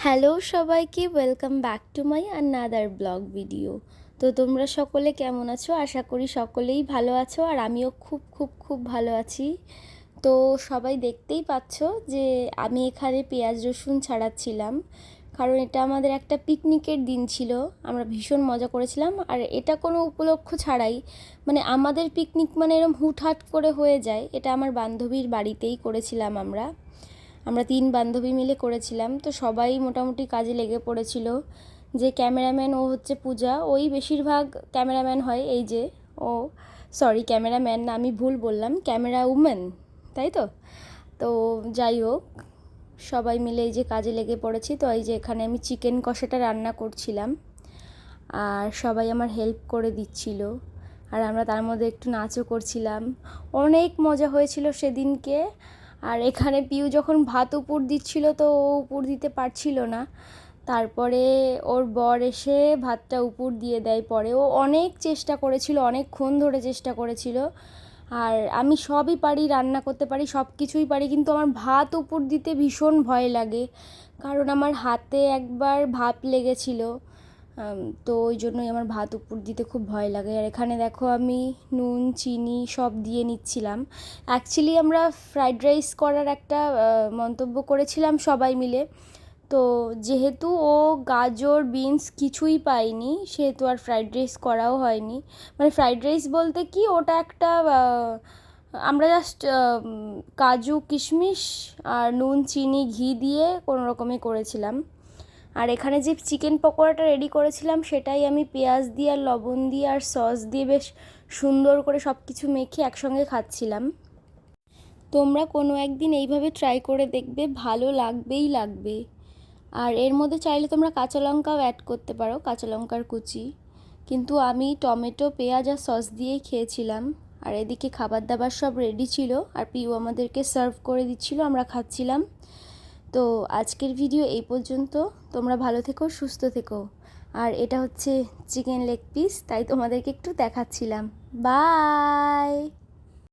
Hello সবাইকে, welcome back to my another blog video. তো তোমরা সকলে কেমন আছো? আশা করি সকলেই ভালো আছো, আর আমিও খুব খুব খুব ভালো আছি। তো সবাই দেখতেই পাচ্ছ যে আমি এখানে পেঁয়াজ রসুন ছাড়াচ্ছিলাম, কারণ এটা আমাদের একটা পিকনিকের দিন ছিল। আমরা ভীষণ মজা করেছিলাম, আর এটা কোনো উপলক্ষ ছাড়াই, মানে আমাদের পিকনিক মানে এরকম হুটহাট করে হয়ে যায়। এটা আমার বান্ধবীর বাড়িতেই করেছিলাম আমরা 3 বান্ধবী মিলে করেছিলাম। তো সবাই মোটামুটি কাজে লেগে পড়েছিল। যে ক্যামেরাম্যান, ও হচ্ছে পূজা, ওই বেশিরভাগ ক্যামেরাম্যান হয়। এই যে ও, সরি ক্যামেরাম্যান না, আমি ভুল বললাম, ক্যামেরা উম্যান, তাই তো। তো যাই হোক, সবাই মিলে এই যে কাজে লেগে পড়েছি। তো এই যে এখানে আমি চিকেন কষাটা রান্না করছিলাম, আর সবাই আমার হেল্প করে দিচ্ছিল, আর আমরা তার মধ্যে একটু নাচও করছিলাম। অনেক মজা হয়েছিল সেদিনকে। আর এখানে পিউ যখন ভাত উপর দিচ্ছিল, তো ও উপর দিতে পারছিল না। তারপরে ওর বর এসে ভাতটা উপর দিয়ে দেয়। পরে ও অনেক চেষ্টা করেছিল, অনেকক্ষণ ধরে চেষ্টা করেছিল। আর আমি সবই পারি, রান্না করতে পারি, সব কিছুই পারি, কিন্তু আমার ভাত উপর দিতে ভীষণ ভয় লাগে, কারণ আমার হাতে একবার ভাপ লেগেছিল। তো ওই জন্যই আমার ভাত উপর দিতে খুব ভয় লাগে। আর এখানে দেখো আমি নুন চিনি সব দিয়ে নিচ্ছিলাম। অ্যাকচুয়ালি আমরা ফ্রাইড রাইস করার একটা মন্তব্য করেছিলাম সবাই মিলে। তো যেহেতু ও গাজর বিনস কিছুই পায়নি, সেহেতু আর ফ্রাইড রাইস করাও হয়নি। মানে ফ্রাইড রাইস বলতে কি, ওটা একটা আমরা জাস্ট কাজু কিশমিশ আর নুন চিনি ঘি দিয়ে কোনো রকমে করেছিলাম। আর এখানে যে চিকেন পকোড়াটা রেডি করেছিলাম, সেটাই আমি পেঁয়াজ দিয়ে আর লবণ দিয়ে আর সস দিয়ে বেশ সুন্দর করে সব কিছু মেখে একসঙ্গে খাচ্ছিলাম। তোমরা কোনো একদিন এইভাবে ট্রাই করে দেখবে, ভালো লাগবেই লাগবে। আর এর মধ্যে চাইলে তোমরা কাঁচা লঙ্কাও অ্যাড করতে পারো, কাঁচা লঙ্কার কুচি, কিন্তু আমি টমেটো পেঁয়াজ আর সস দিয়েই খেয়েছিলাম। আর এদিকে খাবার দাবার সব রেডি ছিল, আর পিউ আমাদেরকে সার্ভ করে দিচ্ছিল, আমরা খাচ্ছিলাম। তো আজকের ভিডিও এই পর্যন্ত। তোমরা ভালো থেকো, সুস্থ থেকো। আর এটা হচ্ছে চিকেন লেগ পিস, তাই তোমাদেরকে একটু দেখাচ্ছিলাম। বাই।